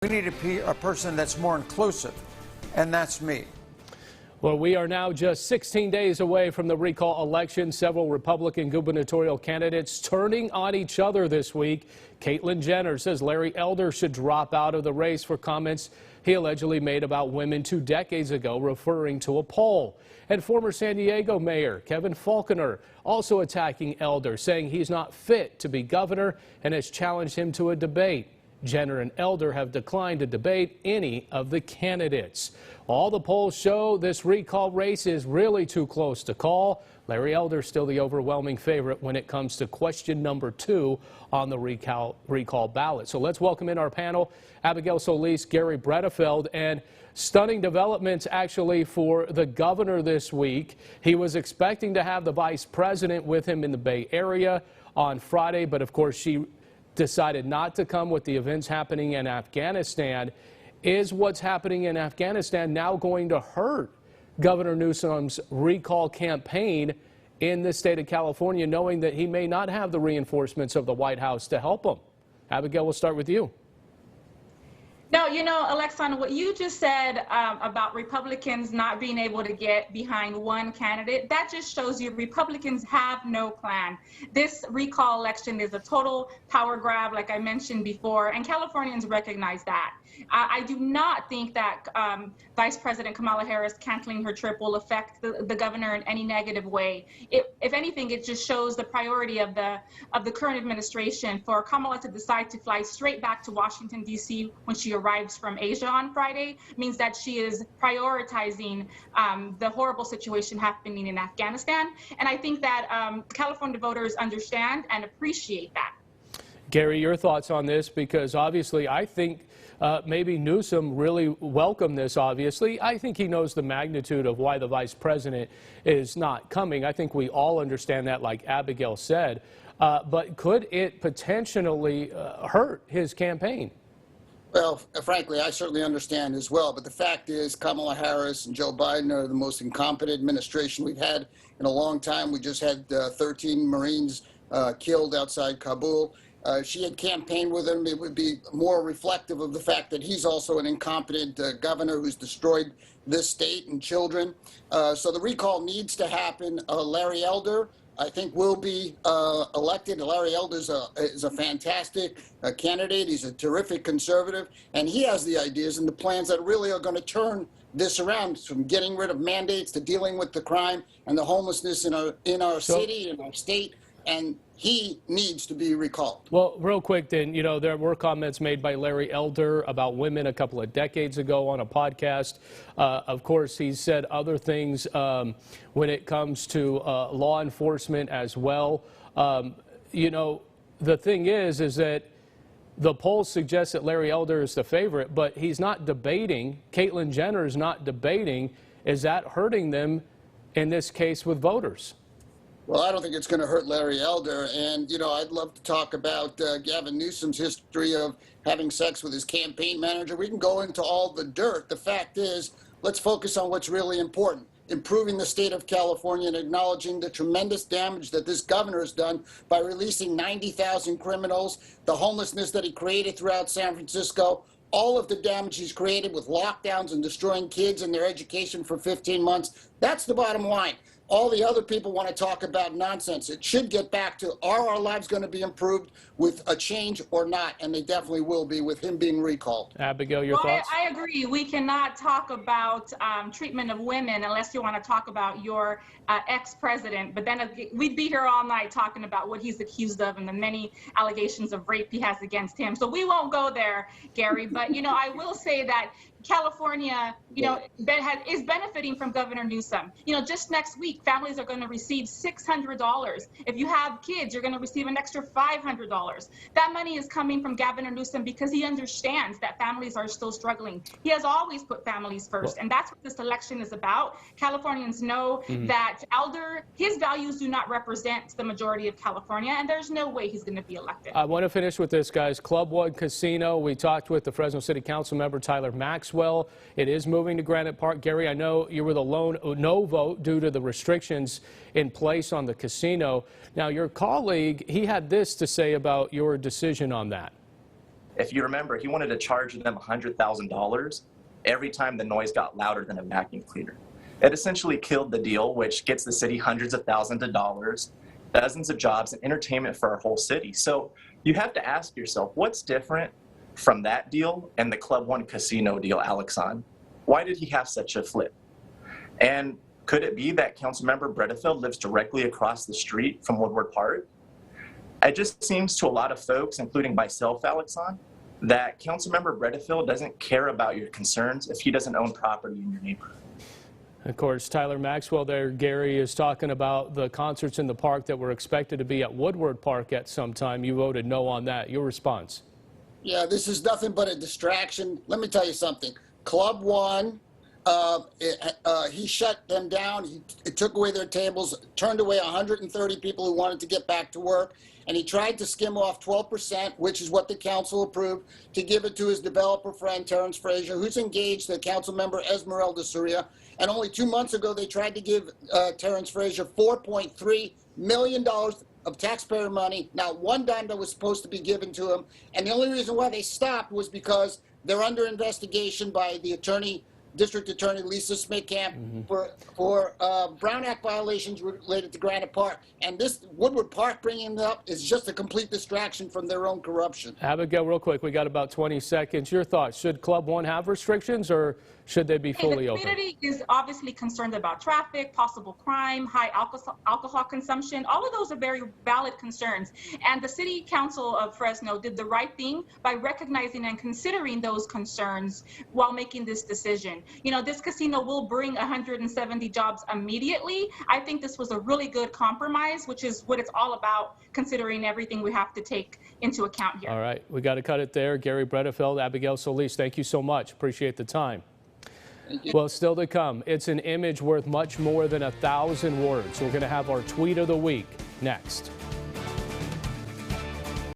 We need a person that's more inclusive, and that's me. Well, we are now just 16 days away from the recall election. Several Republican gubernatorial candidates turning on each other this week. Caitlyn Jenner says Larry Elder should drop out of the race for comments he allegedly made about women 2 decades ago, referring to a poll. And former San Diego Mayor Kevin Faulconer also attacking Elder, saying he's not fit to be governor and has challenged him to a debate. Jenner and Elder have declined to debate any of the candidates. All the polls show this recall race is really too close to call. Larry Elder still the overwhelming favorite when it comes to question number 2 on the recall ballot. So let's welcome in our panel, Abigail Solis, Gary Bredefeld, and stunning developments actually for the governor this week. He was expecting to have the vice president with him in the Bay Area on Friday, but of course she decided not to come with the events happening in Afghanistan. Is what's happening in Afghanistan now going to hurt Governor Newsom's recall campaign in the state of California, knowing that he may not have the reinforcements of the White House to help him? Abigail, we'll start with you. No, you know, Alexandra, what you just said about Republicans not being able to get behind one candidate, that just shows you Republicans have no plan. This recall election is a total power grab, like I mentioned before, and Californians recognize that. I do not think that Vice President Kamala Harris canceling her trip will affect the governor in any negative way. If anything, it just shows the priority of the current administration for Kamala to decide to fly straight back to Washington, D.C. when she arrives from Asia on Friday, means that she is prioritizing the horrible situation happening in Afghanistan. And I think that California voters understand and appreciate that. Gary, your thoughts on this? Because obviously I think maybe Newsom really welcomed this, obviously. I think he knows the magnitude of why the vice president is not coming. I think we all understand that, like Abigail said. But could it potentially hurt his campaign? Well, frankly, I certainly understand as well. But the fact is, Kamala Harris and Joe Biden are the most incompetent administration we've had in a long time. We just had 13 Marines killed outside Kabul. She had campaigned with him. It would be more reflective of the fact that he's also an incompetent governor who's destroyed this state and children. So the recall needs to happen. Larry Elder, I think, will be elected. Larry Elder is a fantastic candidate. He's a terrific conservative, and he has the ideas and the plans that really are going to turn this around, from getting rid of mandates to dealing with the crime and the homelessness in our city, in our state. And he needs to be recalled. Well, real quick then, you know, there were comments made by Larry Elder about women a couple of decades ago on a podcast. Of course, he's said other things when it comes to law enforcement as well. You know, the thing is that the polls suggest that Larry Elder is the favorite, but he's not debating. Caitlyn Jenner is not debating. Is that hurting them in this case with voters? Well, I don't think it's going to hurt Larry Elder. And, you know, I'd love to talk about Gavin Newsom's history of having sex with his campaign manager. We can go into all the dirt. The fact is, let's focus on what's really important. Improving the state of California and acknowledging the tremendous damage that this governor has done by releasing 90,000 criminals, the homelessness that he created throughout San Francisco, all of the damage he's created with lockdowns and destroying kids and their education for 15 months. That's the bottom line. All the other people want to talk about nonsense. It should get back to, are our lives going to be improved with a change or not? And they definitely will be with him being recalled. Abigail, your thoughts? I agree. We cannot talk about treatment of women unless you want to talk about your ex-president. But then we'd be here all night talking about what he's accused of and the many allegations of rape he has against him. So we won't go there, Gary. But, you know, I will say that California, you know, is benefiting from Governor Newsom. You know, just next week, families are going to receive $600. If you have kids, you're going to receive an extra $500. That money is coming from Governor Newsom because he understands that families are still struggling. He has always put families first, and that's what this election is about. Californians know that Elder, his values do not represent the majority of California, and there's no way he's going to be elected. I want to finish with this, guys. Club One Casino, we talked with the Fresno City Council member Tyler Maxwell. It is moving to Granite Park. Gary, I know you were the lone no vote due to the restrictions in place on the casino. Now, your colleague, he had this to say about your decision on that. If you remember, he wanted to charge them $100,000 every time the noise got louder than a vacuum cleaner. It essentially killed the deal, which gets the city hundreds of thousands of dollars, dozens of jobs, and entertainment for our whole city. So you have to ask yourself, what's different from that deal and the Club One casino deal, Alex on? Why did he have such a flip? And could it be that Councilmember Bredefield lives directly across the street from Woodward Park? It just seems to a lot of folks, including myself, Alex on, that Councilmember Bredefield doesn't care about your concerns if he doesn't own property in your neighborhood. Of course, Tyler Maxwell there, Gary, is talking about the concerts in the park that were expected to be at Woodward Park at some time. You voted no on that. Your response? Yeah, this is nothing but a distraction. Let me tell you something. Club One, he shut them down. He took away their tables, turned away 130 people who wanted to get back to work, and he tried to skim off 12%, which is what the council approved, to give it to his developer friend, Terrence Frazier, who's engaged the council member Esmeralda Soria. And only 2 months ago, they tried to give Terrence Frazier $4.3 million of taxpayer money, not one dime that was supposed to be given to him. And the only reason why they stopped was because they're under investigation by the District Attorney Lisa Smith-Camp for Brown Act violations related to Granite Park. And this Woodward Park bringing it up is just a complete distraction from their own corruption. Abigail, real quick, we got about 20 seconds. Your thoughts, should Club One have restrictions or should they be fully open? The community is obviously concerned about traffic, possible crime, high alcohol consumption. All of those are very valid concerns. And the City Council of Fresno did the right thing by recognizing and considering those concerns while making this decision. You know, this casino will bring 170 jobs immediately. I think this was a really good compromise, which is what it's all about, considering everything we have to take into account here. All right, we got to cut it there. Gary Bredefield, Abigail Solis, thank you so much. Appreciate the time. Well, still to come, it's an image worth much more than 1,000 words. We're going to have our tweet of the week next.